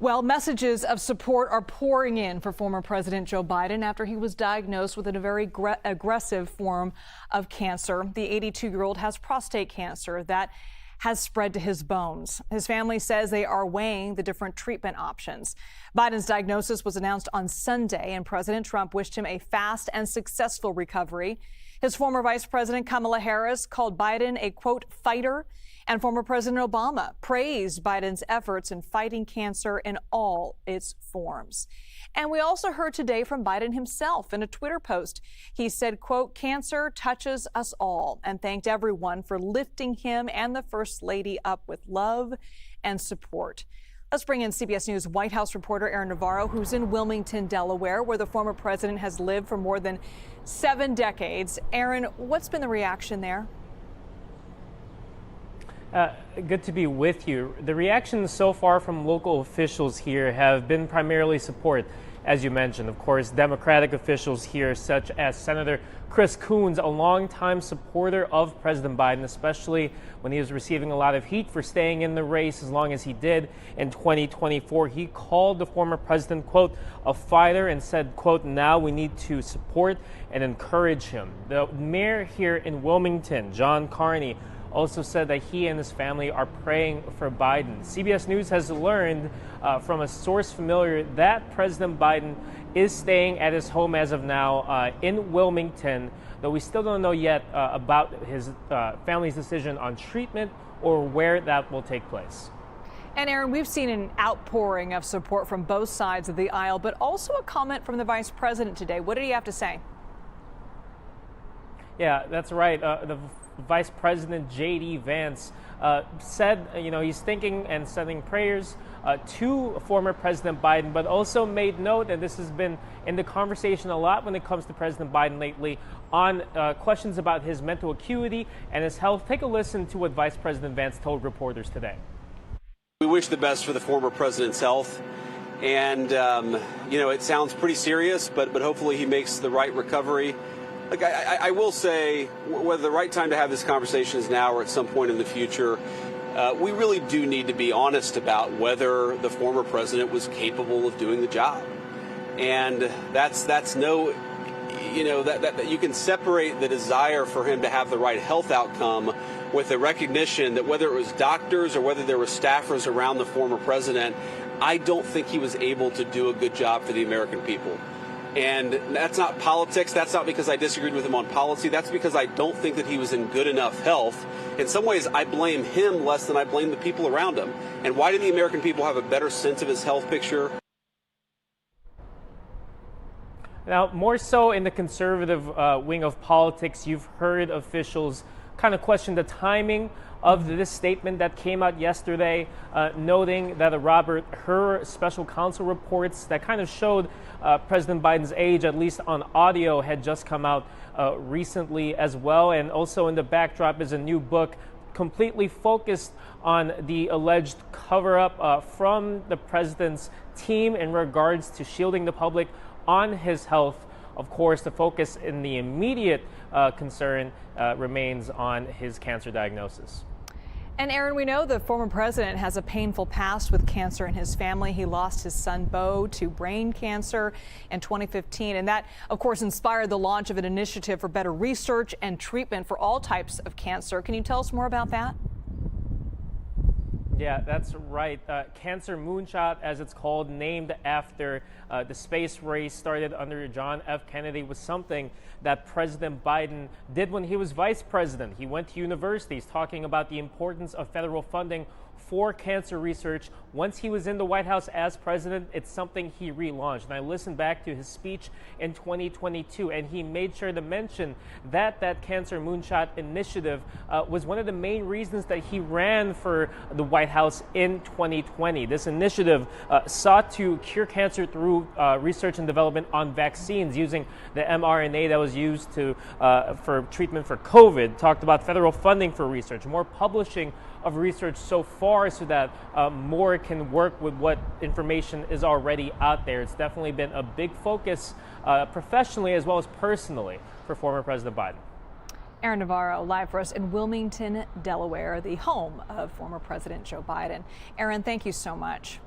Well, messages of support are pouring in for former President Joe Biden after he was diagnosed with a very aggressive form of cancer. The 82-year-old has prostate cancer that has spread to his bones. His family says they are weighing the different treatment options. Biden's diagnosis was announced on Sunday, and President Trump wished him a fast and successful recovery. His former Vice President Kamala Harris called Biden a, quote, fighter, and former President Obama praised Biden's efforts in fighting cancer in all its forms. And we also heard today from Biden himself in a Twitter post. He said, quote, cancer touches us all, and thanked everyone for lifting him and the First Lady up with love and support. Let's bring in CBS News White House reporter Aaron Navarro, who's in Wilmington, Delaware, where the former president has lived for more than 7 decades. Aaron, what's been the reaction there? Good to be with you. The reactions so far from local officials here have been primarily support, as you mentioned. Of course, Democratic officials here, such as Senator Chris Coons, a longtime supporter of President Biden, especially when he was receiving a lot of heat for staying in the race as long as he did in 2024. He called the former president, quote, a fighter, and said, quote, now we need to support and encourage him. The mayor here in Wilmington, John Carney, also said that he and his family are praying for Biden. CBS News has learned from a source familiar that President Biden is staying at his home as of now in Wilmington, though we still don't know yet about his family's decision on treatment or where that will take place. And Aaron, we've seen an outpouring of support from both sides of the aisle, but also a comment from the vice president today. What did he have to say? Yeah, that's right. The Vice President JD Vance said, he's thinking and sending prayers to former President Biden, but also made note, and this has been in the conversation a lot when it comes to President Biden lately, on questions about his mental acuity and his health. Take a listen to what Vice President Vance told reporters today. We wish the best for the former president's health. And, it sounds pretty serious, but hopefully he makes the right recovery. Like I will say, whether the right time to have this conversation is now or at some point in the future, we really do need to be honest about whether the former president was capable of doing the job. And that's no, that you can separate the desire for him to have the right health outcome with the recognition that whether it was doctors or whether there were staffers around the former president, I don't think he was able to do a good job for the American people. And that's not politics. That's not because I disagreed with him on policy. That's because I don't think that he was in good enough health. In some ways, I blame him less than I blame the people around him. And why didn't the American people have a better sense of his health picture? Now, more so in the conservative wing of politics, you've heard officials kind of question the timing of this statement that came out yesterday, noting that Robert Hur special counsel reports that kind of showed President Biden's age, at least on audio, had just come out recently as well. And also in the backdrop is a new book completely focused on the alleged cover-up from the president's team in regards to shielding the public on his health. Of course, the focus in the immediate concern remains on his cancer diagnosis. And Aaron, we know the former president has a painful past with cancer in his family. He lost his son, Beau, to brain cancer in 2015. And that, of course, inspired the launch of an initiative for better research and treatment for all types of cancer. Can you tell us more about that? Yeah, that's right. Cancer Moonshot, as it's called, named after the space race started under John F. Kennedy, was something that President Biden did when he was vice president. He went to universities talking about the importance of federal funding for cancer research. Once he was in the White House as president, it's something he relaunched. And I listened back to his speech in 2022, and he made sure to mention that Cancer Moonshot initiative was one of the main reasons that he ran for the White House in 2020. This initiative sought to cure cancer through research and development on vaccines using the mRNA that was used for treatment for COVID. Talked about federal funding for research, more publishing of research so far so that more can work with what information is already out there. It's definitely been a big focus professionally as well as personally for former President Biden. Aaron Navarro, live for us in Wilmington, Delaware, the home of former President Joe Biden. Aaron, thank you so much.